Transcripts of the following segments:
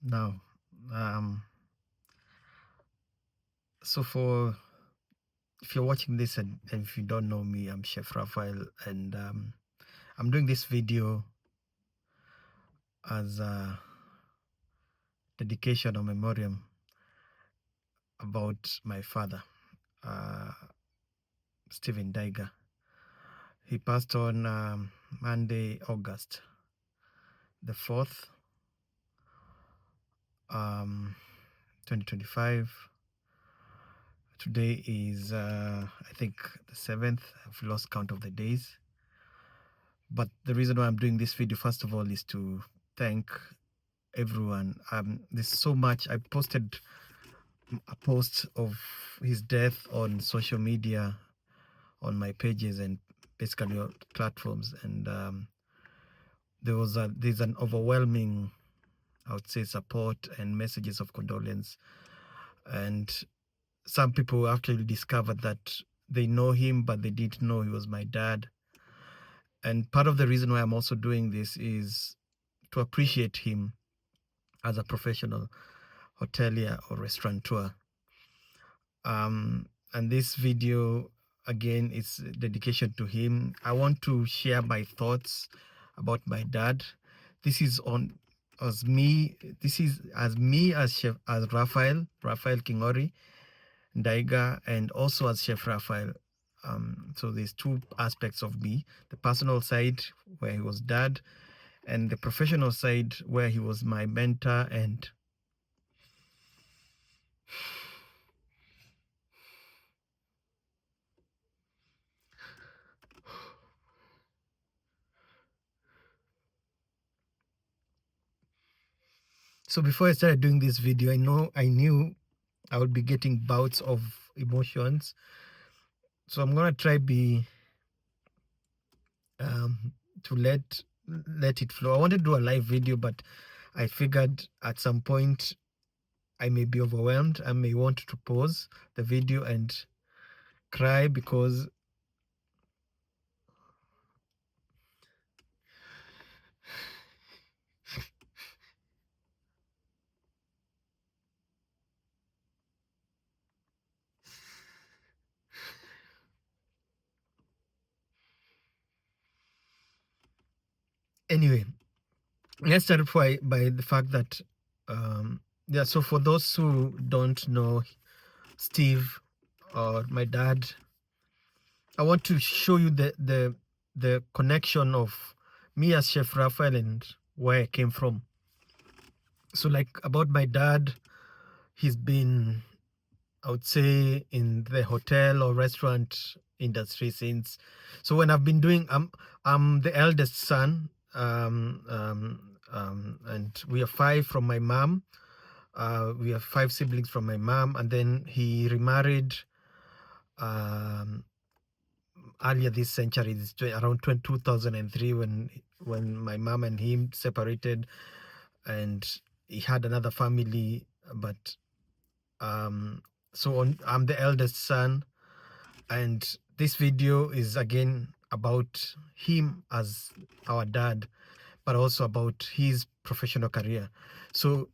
Now, so if you're watching this and if you don't know me, I'm Chef Rafael, and I'm doing this video as a dedication or memoriam about my father, uh, Stephen Ndaiga. He passed on Monday, August the 4th, 2025. Today is, I think, the 7th. I've lost count of the days. But the reason why I'm doing this video, first of all, is to thank everyone. There's so much. I posted a post of his death on social media, on my pages, and basically on platforms. And there's an overwhelming, I would say, support and messages of condolence. And some people actually discovered that they know him, but they didn't know he was my dad. And part of the reason why I'm also doing this is to appreciate him as a professional hotelier or restaurateur. And this video, again, is dedication to him. I want to share my thoughts about my dad. This is on as me. This is as me as Chef, as Rafael Kingori Ndaiga, and also as Chef Rafael. So there's two aspects of me: the personal side where he was dad, and the professional side where he was my mentor. And so before I started doing this video, I knew I would be getting bouts of emotions. So I'm gonna try to let it flow. I wanted to do a live video, but I figured at some point I may be overwhelmed. I may want to pause the video and cry because anyway, let's start by the fact that yeah, so for those who don't know Steve or my dad, I want to show you the connection of me as Chef Rafael and where I came from. So like about my dad, he's been, I would say, in the hotel or restaurant industry since. So when I've been doing, I'm the eldest son, and we are 5 from my mom. We have 5 siblings from my mom, and then he remarried earlier this century, around 2003, when my mom and him separated, and he had another family. But I'm the eldest son, and this video is again about him as our dad, but also about his professional career. So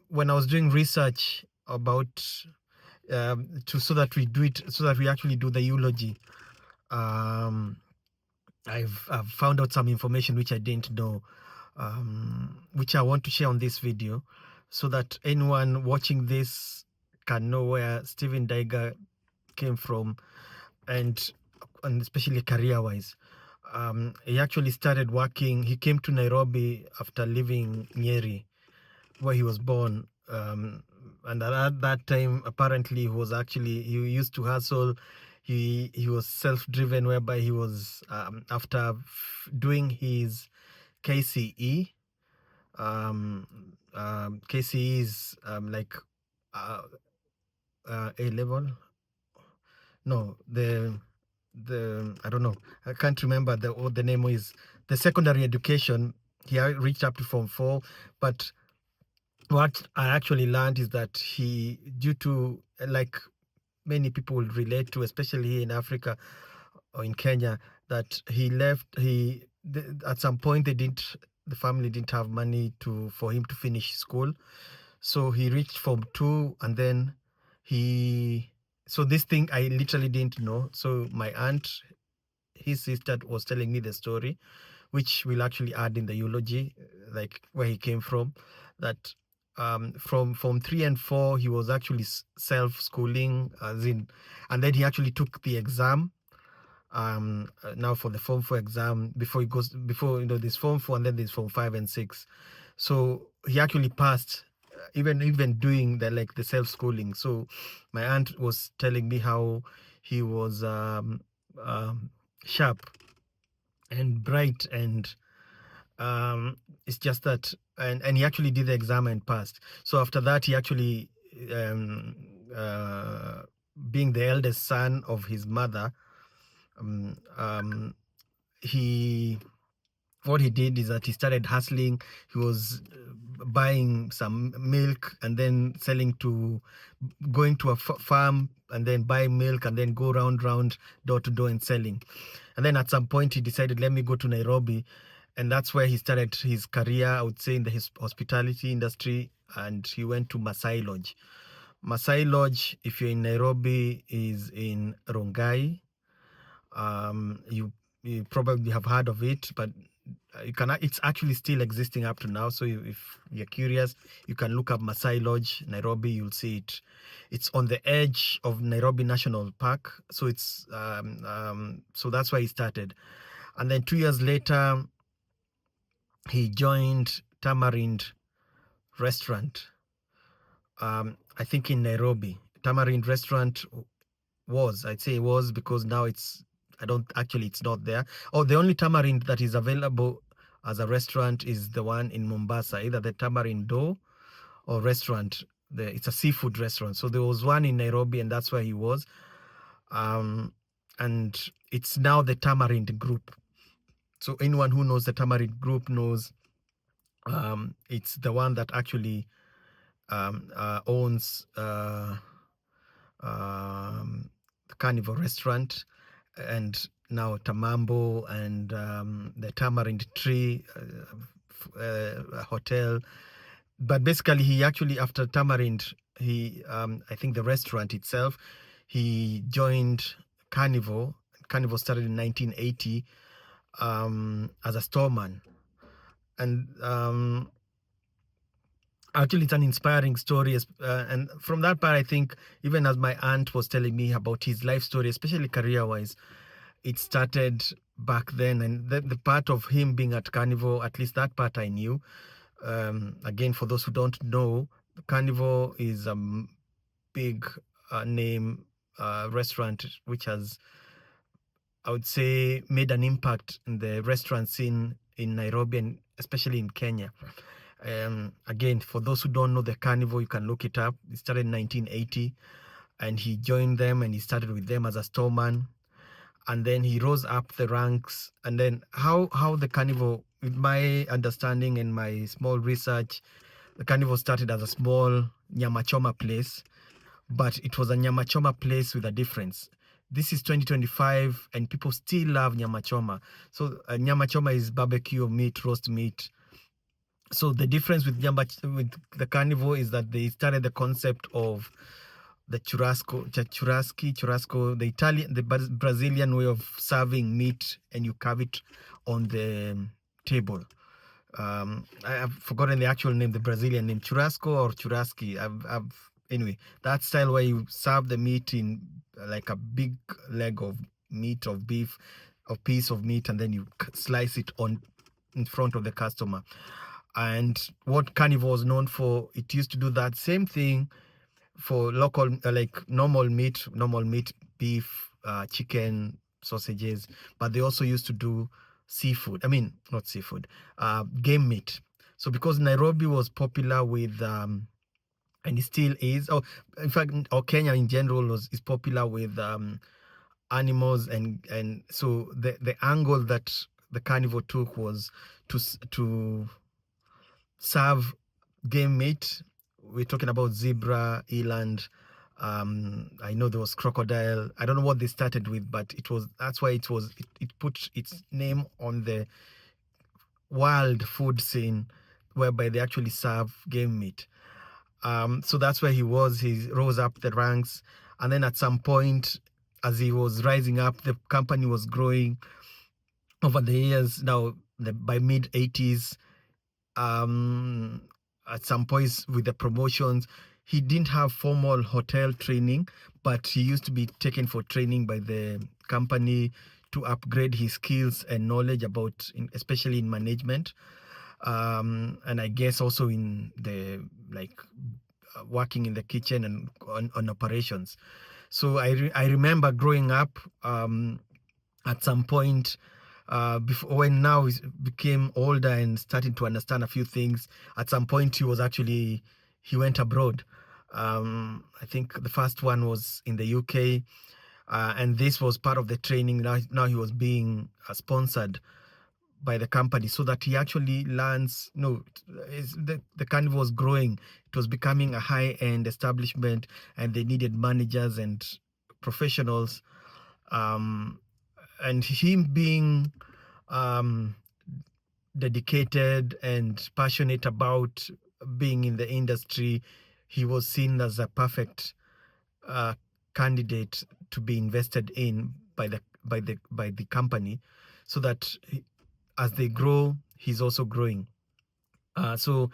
when I was doing research about so that we actually do the eulogy, I've found out some information which I didn't know, which I want to share on this video, so that anyone watching this can know where Stephen Ndaiga came from, and especially career-wise. He actually started working. He came to Nairobi after leaving Nyeri, where he was born. And at that time, apparently, he used to hustle. He was self-driven, whereby he was after doing his KCE. KCE is like A level. No, the I don't know. I can't remember what the name is. The secondary education. He reached up to Form 4, but what I actually learned is that he, due to, like many people will relate to, especially here in Africa or in Kenya, that he left. At some point they didn't the family didn't have money for him to finish school. So he reached Form 2, and then so this thing I literally didn't know. So my aunt, his sister, was telling me the story, which we'll actually add in the eulogy, like where he came from, that from Form 3 and 4, he was actually self-schooling, and then he actually took the exam. Now for the Form 4 exam, before there's Form 4 and then there's Form 5 and 6. So he actually passed, even doing the self-schooling. So my aunt was telling me how he was sharp and bright, and it's just that, and he actually did the exam and passed. So after that, he actually, um, uh, being the eldest son of his mother, he what he did is that he started hustling. He was buying some milk and then going to a farm and then buying milk and then go round door to door and selling. And then at some point he decided, let me go to Nairobi, and that's where he started his career, I would say, in the hospitality industry. And he went to Masai Lodge. Masai Lodge, if you're in Nairobi, is in Rongai. You probably have heard of it, but it's actually still existing up to now. So if you're curious, you can look up Masai Lodge, Nairobi. You'll see it. It's on the edge of Nairobi National Park. So it's so that's why he started. And then 2 years later, he joined Tamarind Restaurant. I think in Nairobi. Tamarind Restaurant I'd say it was, because now it's not there. Oh, the only Tamarind that is available as a restaurant is the one in Mombasa, either the Tamarind Door or restaurant. It's a seafood restaurant. So there was one in Nairobi, and that's where he was. And it's now the Tamarind Group. So anyone who knows the Tamarind Group knows it's the one that actually owns the Carnival restaurant, and now Tamambo, and the Tamarind Tree hotel. But basically, he actually, after Tamarind, I think the restaurant itself, he joined Carnival. Carnival started in 1980 as a storeman. And actually, it's an inspiring story. And from that part, I think, even as my aunt was telling me about his life story, especially career-wise, it started back then. And the part of him being at Carnival, at least that part I knew. Again, for those who don't know, Carnival is a big name restaurant, which has, I would say, made an impact in the restaurant scene in Nairobi, and especially in Kenya. Again, for those who don't know the Carnival, you can look it up. It started in 1980, and he joined them, and he started with them as a storeman. And then he rose up the ranks. And then how the Carnival, with my understanding and my small research, the Carnival started as a small nyama choma place, but it was a nyama choma place with a difference. This is 2025, and people still love nyama choma. So nyama choma is barbecue meat, roast meat. So the difference with the Carnival is that they started the concept of the churrasco, the Brazilian way of serving meat, and you carve it on the table. I've forgotten the actual name, the Brazilian name, churrasco or churrasque. Anyway, that style where you serve the meat in like a big leg of meat, of beef, a piece of meat, and then you slice it in front of the customer. And what Carnival was known for, it used to do that same thing for local, like normal meat, beef, chicken, sausages, but they also used to do seafood. I mean, not seafood, game meat. So because Nairobi was popular with, and it still is, in fact, or Kenya in general is popular with animals, and so the angle that the Carnival took was to serve game meat. We're talking about zebra, eland. I know there was crocodile. I don't know what they started with, but that's why it put its name on wild food scene whereby they actually serve game meat. So that's where he was. He rose up the ranks. And then at some point, as he was rising up, the company was growing over the years. Now, by mid 80s, at some points with the promotions, he didn't have formal hotel training, but he used to be taken for training by the company to upgrade his skills and knowledge about, especially in management. And I guess also in the working in the kitchen and on operations. So I remember growing up at some point, before, when now he became older and starting to understand a few things. At some point, he went abroad. I think the first one was in the UK, and this was part of the training. Now he was being sponsored by the company so that he actually learns. The Carnival was growing. It was becoming a high-end establishment, and they needed managers and professionals. And him being dedicated and passionate about being in the industry, he was seen as a perfect candidate to be invested in by the company, so that as they grow, he's also growing. So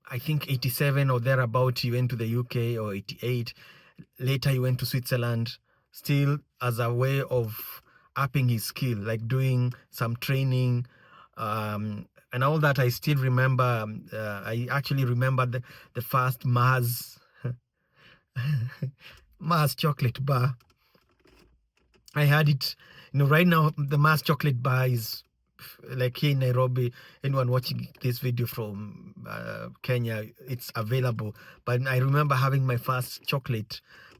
I think 87 or thereabout, he went to the UK, or 88. Later, he went to Switzerland, still as a way of upping his skill, like doing some training and all that. I still remember. I actually remember the first Mars Mars chocolate bar. I had it. Right now the Mars chocolate bar is like here in Nairobi. Anyone watching this video from Kenya, it's available. But I remember having my first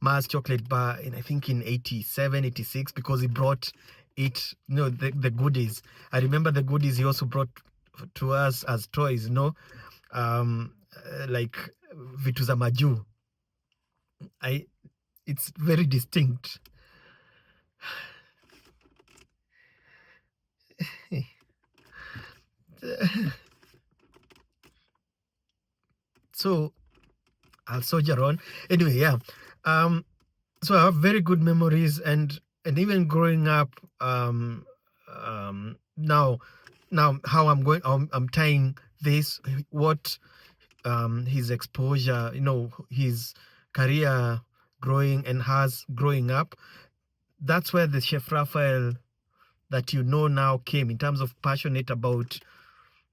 Mars chocolate bar I think in 87, 86, because he brought it, the goodies. I remember the goodies he also brought to us as toys, like vitu za majuu. It's very distinct. So I'll soldier on. Anyway, yeah. So I have very good memories, and even growing up, now how I'm tying this, what his exposure, his career growing and has growing up. That's where the Chef Raphael that now came, in terms of passionate about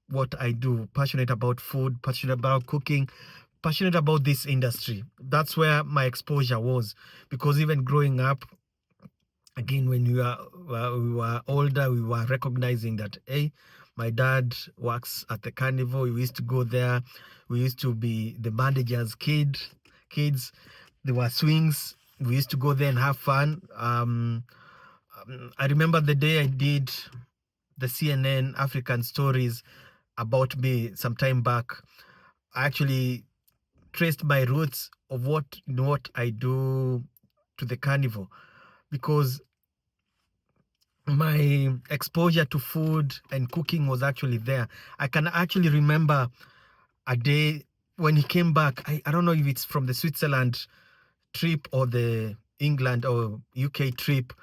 what I do, passionate about food, passionate about cooking, passionate about this industry. That's where my exposure was, because even growing up, again, when we were older, we were recognizing that, hey, my dad works at the Carnival. We used to go there. We used to be the manager's kids. There were swings. We used to go there and have fun. I remember the day I did the CNN African stories about me some time back. I actually traced my roots of what I do to the Carnival, because my exposure to food and cooking was actually there. I can actually remember a day when he came back. I don't know if it's from the Switzerland trip or the England or UK trip.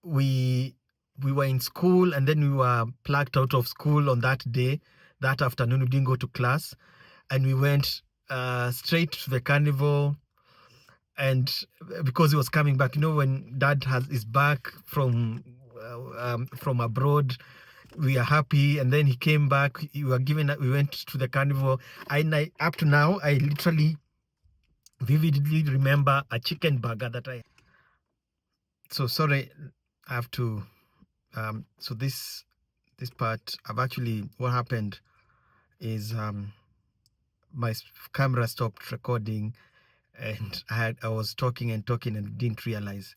We were in school, and then we were plucked out of school on that day. That afternoon, we didn't go to class, and we went straight to the Carnival. And because he was coming back, when dad is back from abroad, we are happy. And then he came back. We went to the Carnival. Up to now, I literally vividly remember a chicken burger that so sorry, I have to so this part, what happened is my camera stopped recording, and I was talking and didn't realize.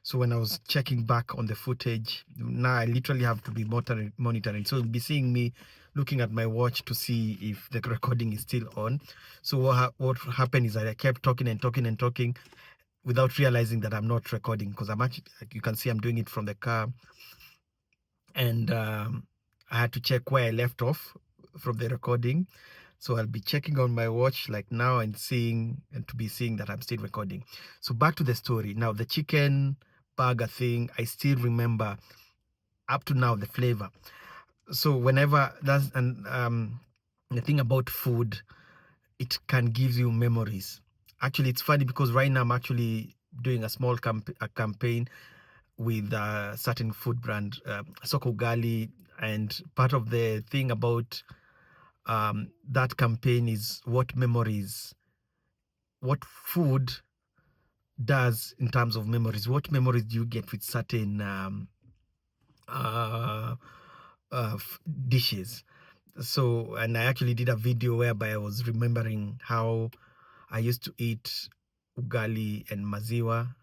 So when I was checking back on the footage, now I literally have to be monitoring. So you'll be seeing me looking at my watch to see if the recording is still on. So what happened is that I kept talking and talking without realizing that I'm not recording, because I'm actually, you can see I'm doing it from the car. And I had to check where I left off from the recording. So I'll be checking on my watch like now and seeing that I'm still recording. So back to the story. Now the chicken burger thing, I still remember up to now the flavor. So whenever that's the thing about food, it can give you memories. Actually, it's funny because right now I'm actually doing a small campaign with a certain food brand, Soko Ugali, and part of the thing about that campaign is what food does in terms of memories. What memories do you get with certain uh, dishes? So, and I actually did a video whereby I was remembering how I used to eat ugali and maziwa,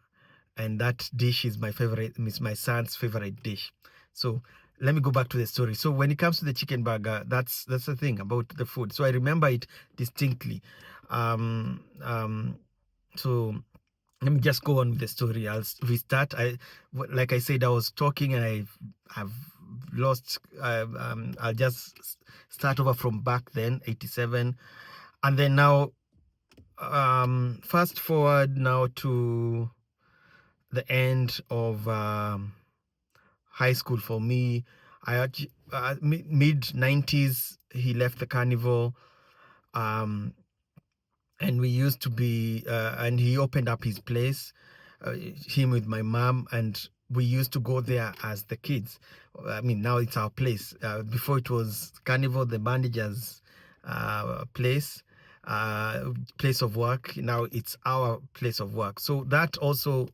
and that dish is my favorite, is my son's favorite dish. So let me go back to the story. So when it comes to the chicken burger, that's the thing about the food. So I remember it distinctly. So let me just go on with the story. I'll restart. Like I said, I was talking and I've lost. I'll just start over from back then, 87, and then now. Fast forward now to the end of high school for me. Mid 90s, he left the Carnival. And we used to be, and he opened up his place, him with my mom, and we used to go there as the kids. I mean, now it's our place. Before it was Carnival, the manager's place, place of work. Now it's our place of work. So that also,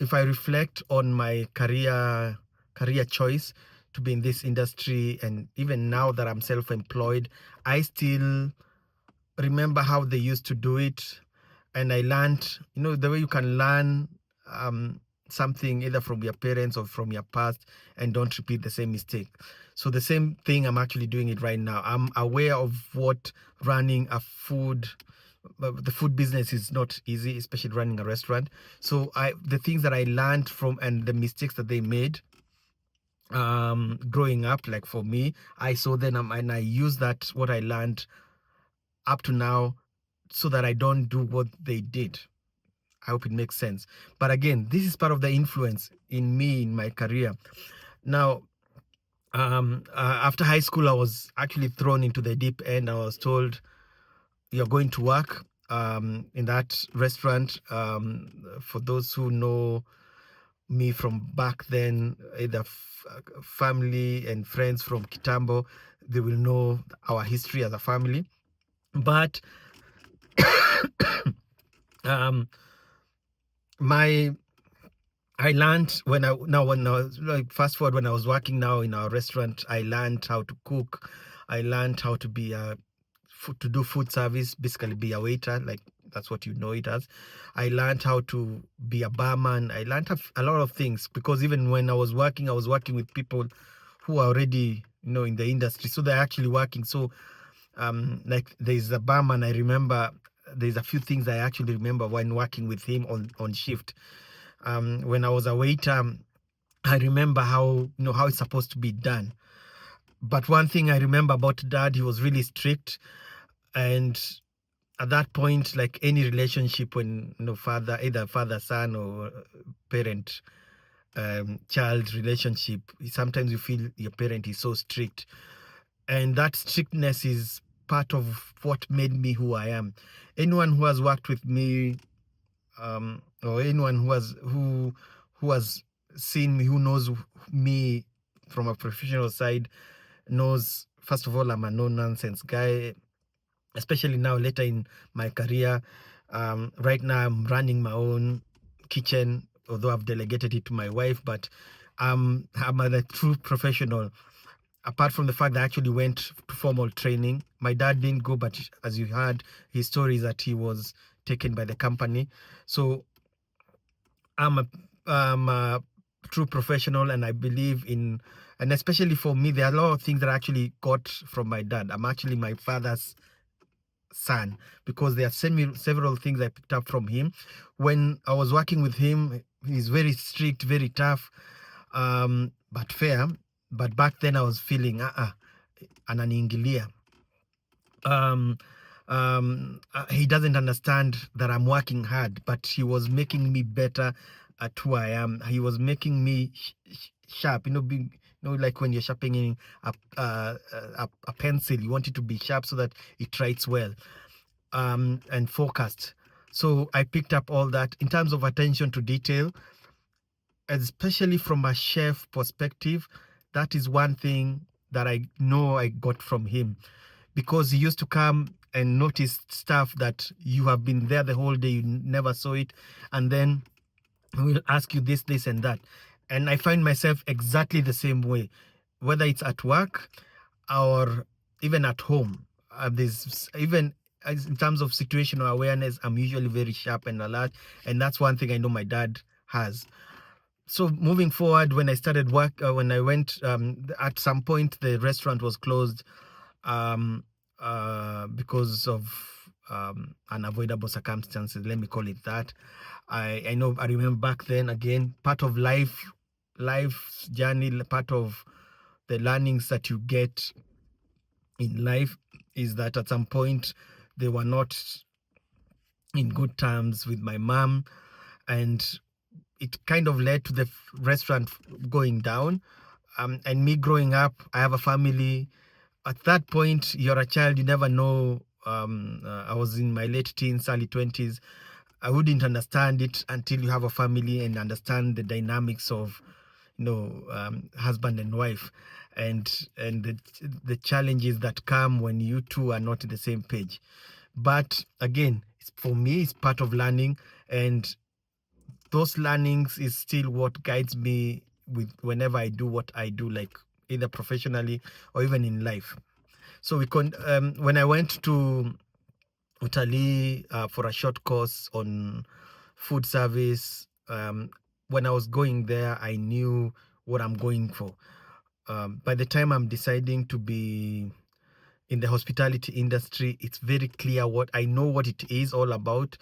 if I reflect on my career choice to be in this industry, and even now that I'm self-employed, I still remember how they used to do it, and I learned, the way you can learn something either from your parents or from your past and don't repeat the same mistake. So the same thing, I'm actually doing it right now. I'm aware of what running the food business is not easy, especially running a restaurant. So the things that I learned from and the mistakes that they made growing up, like for me, I saw them and I use that, what I learned up to now, so that I don't do what they did. I hope it makes sense. But again, this is part of the influence in me, in my career. Now, after high school, I was actually thrown into the deep end. I was told, you're going to work in that restaurant. For those who know me from back then, either family and friends from Kitambo, they will know our history as a family. But I learned when I was like, fast forward, when I was working now in our restaurant, I learned how to cook. I learned how to be to do food service, basically be a waiter, like that's what you know it as. I learned how to be a barman. I learned a lot of things, because even when I was working with people who are already, in the industry, so they're actually working. So like there's a barman, I remember there's a few things I actually remember when working with him on shift. When I was a waiter, I remember how it's supposed to be done. But one thing I remember about Dad, he was really strict. And at that point, like any relationship, when either father son or parent child relationship, sometimes you feel your parent is so strict, and that strictness is part of what made me who I am. Anyone who has worked with me, or anyone who has seen me, who knows me from a professional side, knows, first of all, I'm a no-nonsense guy, especially now later in my career. Right now I'm running my own kitchen, although I've delegated it to my wife, but I'm a true professional. Apart from the fact that I actually went to formal training. My dad didn't go, but as you heard his story, that he was taken by the company. So I'm a true professional, and I believe in, and especially for me, there are a lot of things that I actually got from my dad. I'm actually my father's son, because there are several things I picked up from him. When I was working with him, he's very strict, very tough, but fair. But back then I was feeling, ananiingilia. He doesn't understand that I'm working hard, but he was making me better at who I am. He was making me sharp, being, like when you're sharpening a pencil, you want it to be sharp so that it writes well, and focused. So I picked up all that in terms of attention to detail, especially from a chef perspective. That is one thing that I know I got from him, because he used to come and notice stuff that you have been there the whole day, you never saw it, and then we'll ask you this and that. And I find myself exactly the same way, whether it's at work or even at home. There's even in terms of situational awareness, I'm usually very sharp and alert, and that's one thing I know my dad has. So moving forward, when I started work, when I went, at some point the restaurant was closed, because of unavoidable circumstances. Let me call it that. I know. I remember back then. Again, part of life's journey, part of the learnings that you get in life is that at some point they were not in good terms with my mom, and it kind of led to the restaurant going down. And me growing up, I have a family. At that point, you're a child, you never know. I was in my late teens, early 20s. I wouldn't understand it until you have a family and understand the dynamics of, husband and wife, and the challenges that come when you two are not on the same page. But again, for me, it's part of learning, and those learnings is still what guides me with whenever I do what I do, like either professionally or even in life. So when I went to Italy for a short course on food service, when I was going there, I knew what I'm going for. By the time I'm deciding to be in the hospitality industry, it's very clear what I know, what it is all about.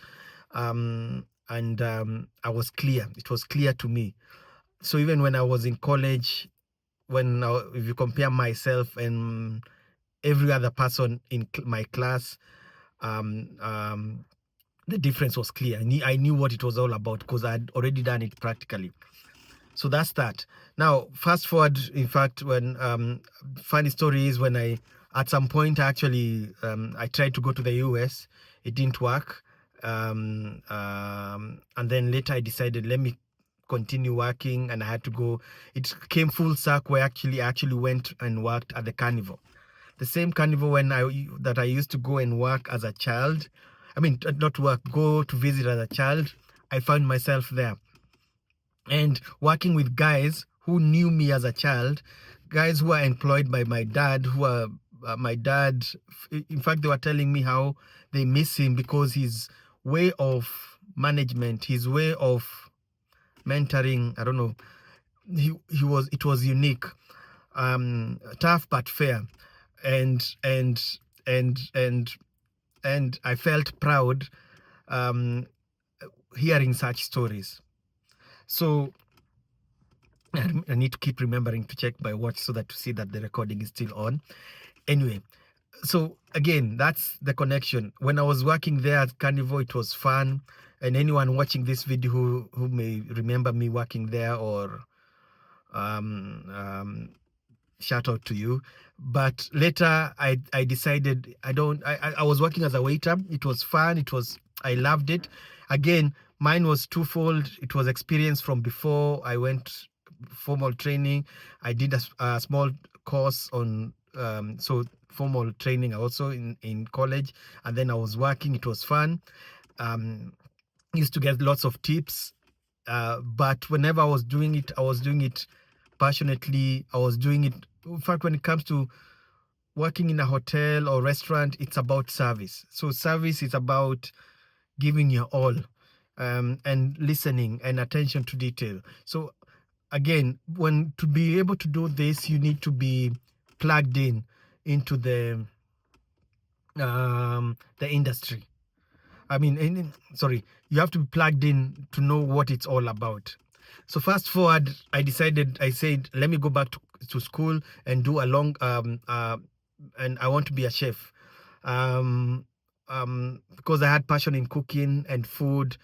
And I was clear. It was clear to me. So even when I was in college, if you compare myself and every other person in my class, the difference was clear. I knew what it was all about because I had already done it practically. So that's that. Now, fast forward, in fact, when funny story is when at some point, actually, I tried to go to the US. It didn't work. And then later I decided, let me continue working, and I had to go. It came full circle where I actually went and worked at the Carnival. The same Carnival that I used to go and work as a child. I mean, not work, go to visit as a child. I found myself there. And working with guys who knew me as a child, guys who are employed by my dad, who are my dad. In fact, they were telling me how they miss him because his way of management, his way of mentoring, I don't know, it was unique, tough but fair, and I felt proud hearing such stories. So I need to keep remembering to check my watch so that to see that the recording is still on. Anyway, so again, that's the connection. When I was working there at Carnival, it was fun. And anyone watching this video who may remember me working there, or shout out to you. But later I decided I was working as a waiter. It was fun. I loved it. Again, mine was twofold. It was experience from before I went formal training. I did a small course on so formal training also in college, and then I was working. It was fun. Used to get lots of tips, but whenever I was doing it passionately. I was doing it. In fact, when it comes to working in a hotel or restaurant, it's about service. So service is about giving your all, and listening and attention to detail. So again, to be able to do this, you need to be plugged into the industry. I mean, sorry, you have to be plugged in to know what it's all about. So fast forward, I said, let me go back to school and do a long and I want to be a chef. Because I had passion in cooking and food,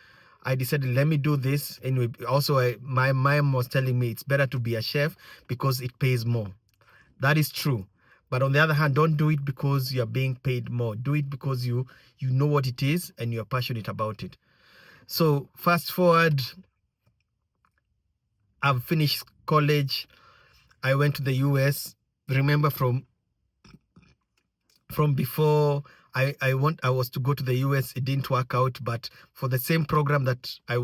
I decided, let me do this. Anyway, also my mom was telling me it's better to be a chef because it pays more. That is true. But on the other hand, don't do it because you're being paid more. Do it because you know what it is and you're passionate about it. So fast forward, I've finished college. I went to the US. Remember from before I was to go to the US, it didn't work out. But for the same program that I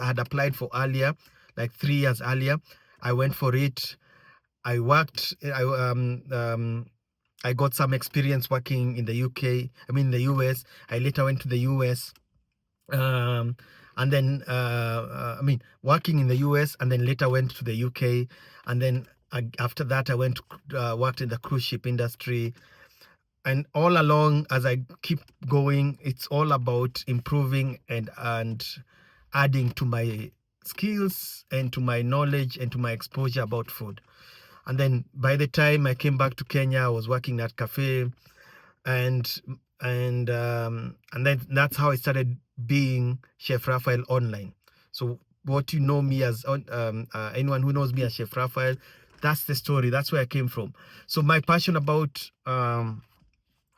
had applied for earlier, like 3 years earlier, I went for it. I worked. I got some experience working in the UK. I mean, the US. I later went to the US. And then working in the US, and then later went to the UK, and then after that I went worked in the cruise ship industry. And all along, as I keep going, it's all about improving and adding to my skills and to my knowledge and to my exposure about food. And then by the time I came back to Kenya, I was working at cafe, and then that's how I started being Chef Rafael online. So what you know me as, anyone who knows me as Chef Rafael, that's the story. That's where I came from. So my passion about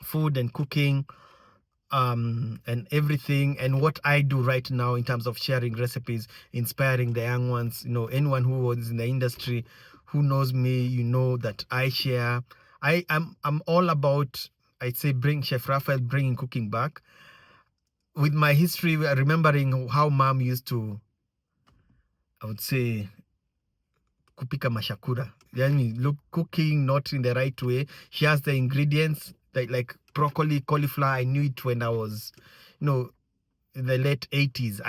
food and cooking and everything, and what I do right now in terms of sharing recipes, inspiring the young ones, anyone who was in the industry who knows me, that I share. I'm all about, I'd say, Chef Raphael bringing cooking back. With my history, remembering how mom used to, I would say, kupika mashakura. Yani, look, cooking not in the right way. She has the ingredients, like broccoli, cauliflower. I knew it when I was, in the late 80s.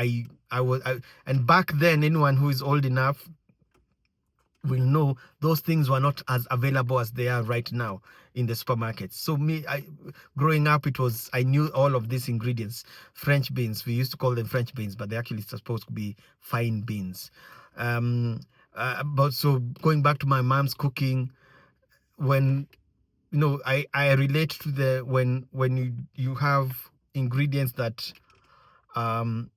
And back then, anyone who is old enough will know those things were not as available as they are right now in the supermarkets. So growing up, I knew all of these ingredients. French beans, we used to call them French beans, but they're actually supposed to be fine beans. But so going back to my mom's cooking, when I relate to when you have ingredients that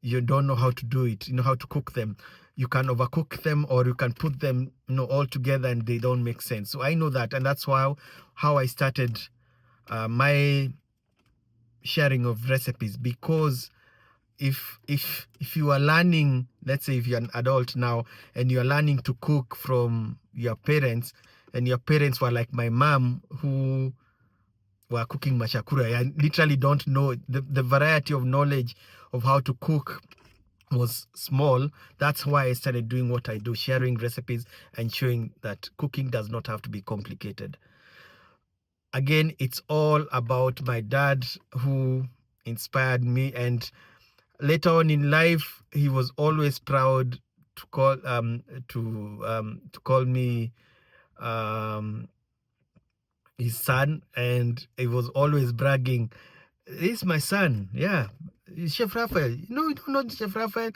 you don't know how to do it, how to cook them. You can overcook them, or you can put them, all together and they don't make sense. So I know that, and that's how I started my sharing of recipes. Because if you are learning, let's say if you're an adult now and you're learning to cook from your parents, and your parents were like my mom, who were cooking mashakura, I literally don't know the variety of knowledge of how to cook was small. That's why I started doing what I do, sharing recipes and showing that cooking does not have to be complicated. Again, it's all about my dad, who inspired me, and later on in life, he was always proud to call me his son, and he was always bragging, "This is my son, yeah, Chef Raphael. No, you don't know Chef Raphael.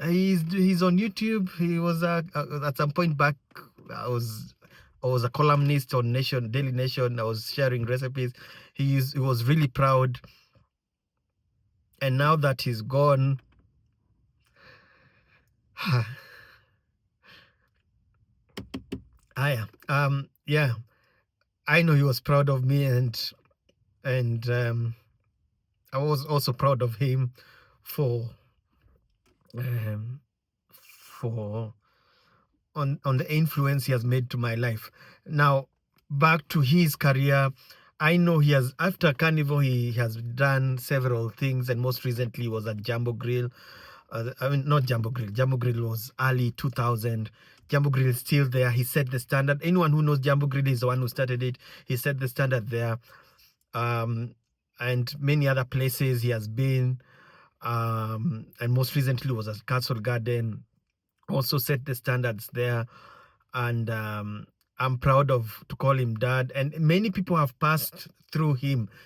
He's on YouTube. He was at some point back. I was a columnist on Daily Nation. I was sharing recipes. He was really proud. And now that he's gone, yeah, I know he was proud of me, and I was also proud of him for on the influence he has made to my life. Now, back to his career, I know he has, after Carnival, he has done several things, and most recently was at Jumbo Grill. Not Jumbo Grill. Jumbo Grill was early 2000. Jumbo Grill is still there. He set the standard. Anyone who knows Jumbo Grill is the one who started it. He set the standard there. And many other places he has been. And most recently was at Castle Garden. Also set the standards there. And I'm proud to call him dad. And many people have passed through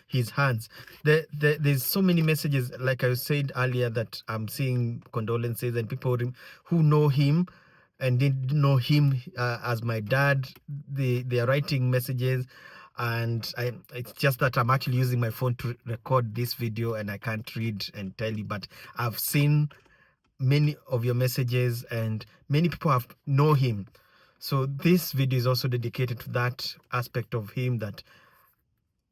his hands. There's so many messages, like I said earlier, that I'm seeing condolences, and people who know him and didn't know him as my dad. They are writing messages, and it's just that I'm actually using my phone to record this video, and I can't read and tell you, but I've seen many of your messages, and many people have know him. So this video is also dedicated to that aspect of him, that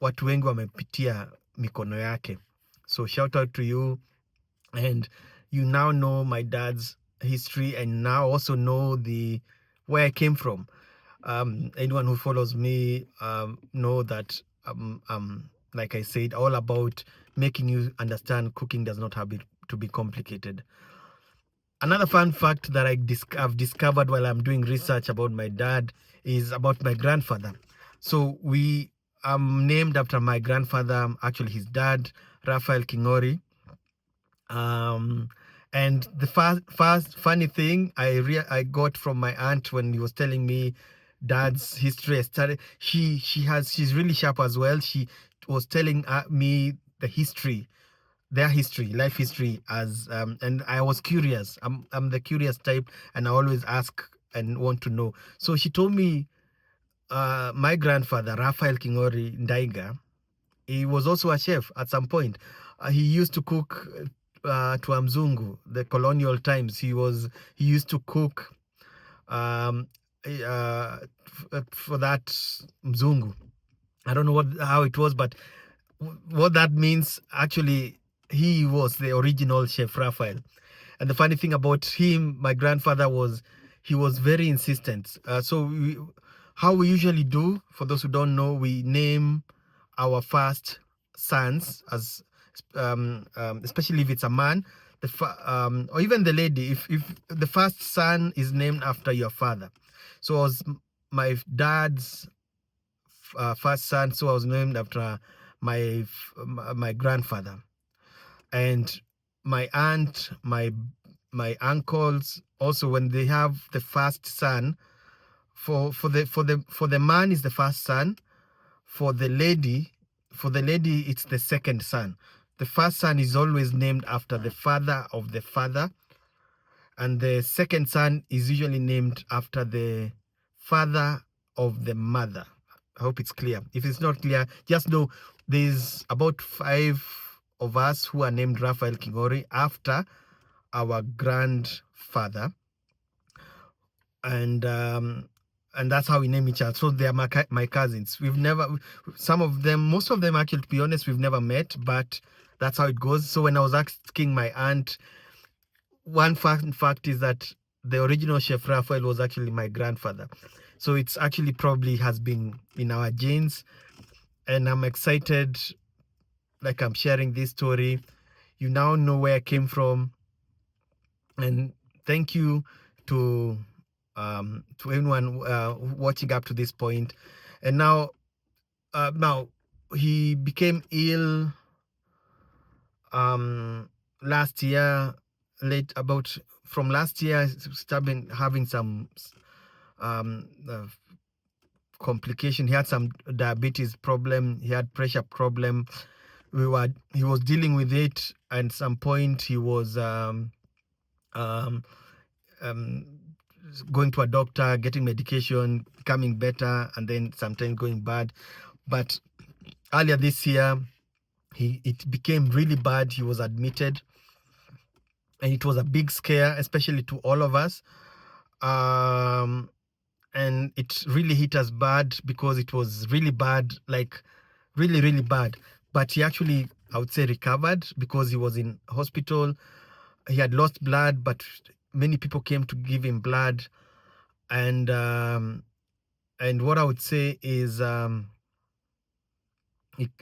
watu wengi wamepitia mikono yake. So shout out to you, and you now know my dad's history, and now also know where I came from. Anyone who follows me know that like I said, all about making you understand cooking does not have to be complicated. Another fun fact that I've discovered while I'm doing research about my dad is about my grandfather. So we named after my grandfather, actually his dad, Rafael Kingori. And the first funny thing I got from my aunt when he was telling me dad's history, I started, she's really sharp as well. She was telling me the history, their history, life history, as and I was curious. I'm the curious type, and I always ask and want to know. So she told me my grandfather, Raphael Kingori Ndaiga, he was also a chef at some point. He used to cook to Mzungu, the colonial times. He used to cook um, for that Mzungu. I don't know how it was, but what that means, actually, he was the original Chef Rafael. And the funny thing about him, my grandfather, was he was very insistent. How we usually do, for those who don't know, we name our first sons as, especially if it's a man, or even the lady, if the first son is named after your father. So I was my dad's first son, so I was named after my grandfather. And my aunt, my uncles also, when they have the first son, for the man is the first son, for the lady it's the second son. The first son is always named after the father of the father, and the second son is usually named after the father of the mother. I hope it's clear. If it's not clear, just know there's about 5 of us who are named Rafael Kingori after our grandfather, and that's how we name each other. So they are my cousins. We've never, most of them actually, to be honest, we've never met, but that's how it goes. So when I was asking my aunt, one fact is that the original Chef Rafael was actually my grandfather. So it's actually probably has been in our genes, and I'm excited, like I'm sharing this story. You now know where I came from, and thank you to anyone watching up to this point. And now he became ill last year, from last year, started having some complication. He had some diabetes problem, he had pressure problem. He was dealing with it, and at some point he was going to a doctor, getting medication, coming better, and then sometimes going bad. But earlier this year, it became really bad. He was admitted, and it was a big scare, especially to all of us. And it really hit us bad, because it was really bad, like really, really bad. But he actually, I would say, recovered, because he was in hospital. He had lost blood, but many people came to give him blood. And what I would say is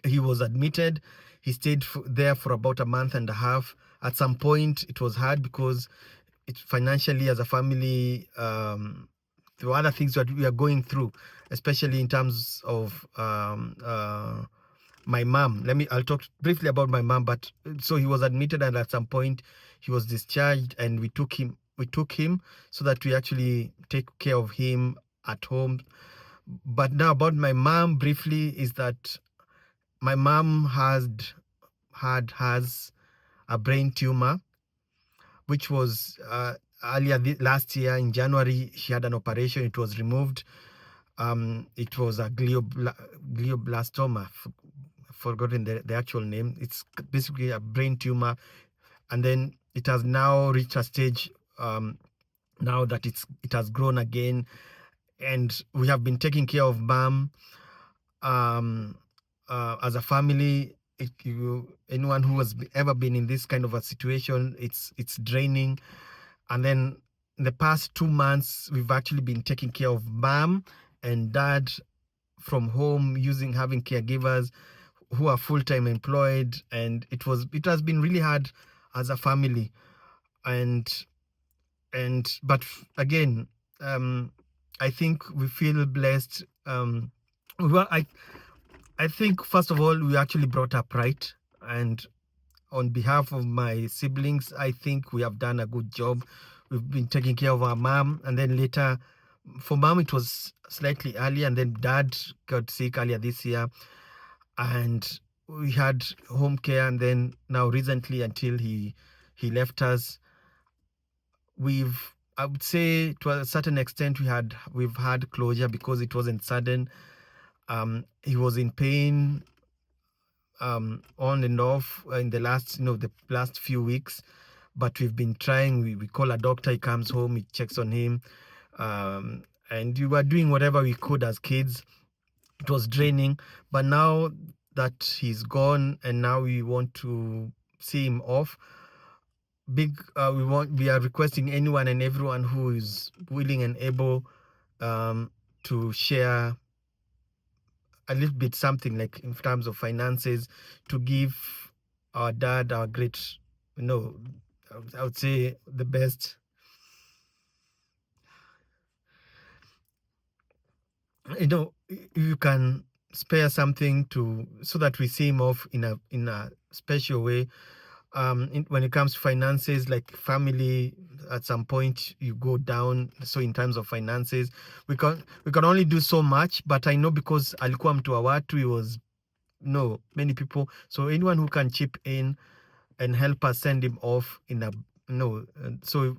he was admitted. He stayed there for about a month and a half. At some point, it was hard, because financially, as a family, there were other things that we are going through, especially in terms of my mom. I'll talk briefly about my mom. But so he was admitted, and at some point he was discharged, and we took him so that we actually take care of him at home. But now about my mom briefly is that my mom has a brain tumor, which was earlier last year in January, she had an operation. It was removed. It was a glioblastoma. Forgotten the actual name. It's basically a brain tumor, and then it has now reached a stage now that it has grown again, and we have been taking care of Mom as a family. Anyone who has ever been in this kind of a situation, it's draining. And then in the past 2 months, we've actually been taking care of Mom and Dad from home, having caregivers who are full-time employed, and it has been really hard as a family. But again, I think we feel blessed. Well, I think first of all, we actually brought up right, and on behalf of my siblings, I think we have done a good job. We've been taking care of our mom, and then later, for mom, it was slightly earlier, and then dad got sick earlier this year, and we had home care, and then now recently, until he left us, I would say to a certain extent we've had closure because it wasn't sudden. He was in pain on and off in the last few weeks, but we've been trying. We call a doctor, he comes home, he checks on him, and we were doing whatever we could as kids. It was draining, but now that he's gone and now we want to see him off, we are requesting anyone and everyone who is willing and able to share a little bit something, like in terms of finances, to give our dad our great, I would say the best. You can spare something so that we see him off in a special way. When it comes to finances, like family, at some point you go down. So in terms of finances, we can only do so much, but I know because alikuwa mtu wa watu, he was many people. So anyone who can chip in and help us send him off in a so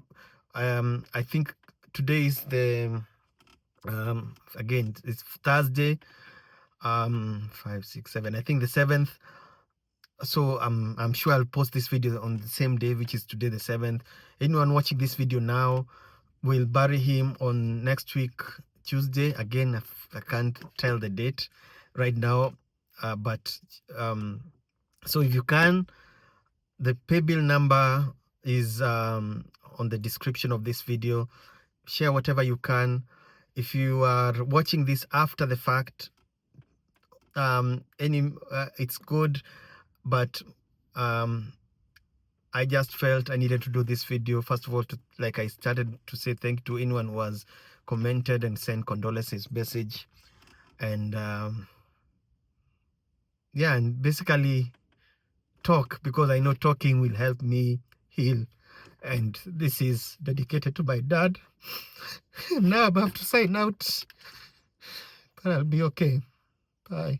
I think today is the again, it's Thursday, 5, 6, 7, I think the 7th. So I'm sure I'll post this video on the same day, which is today, the 7th. Anyone watching this video now, will bury him on next week, Tuesday. Again, I can't tell the date right now, but so if you can, the pay bill number is on the description of this video. Share whatever you can. If you are watching this after the fact, it's good, but I just felt I needed to do this video. First of all, like I started to say thank you to anyone who has commented and sent condolences message, and yeah, and basically talk, because I know talking will help me heal. And this is dedicated to my dad. Now I have to sign out, but I'll be okay. Bye.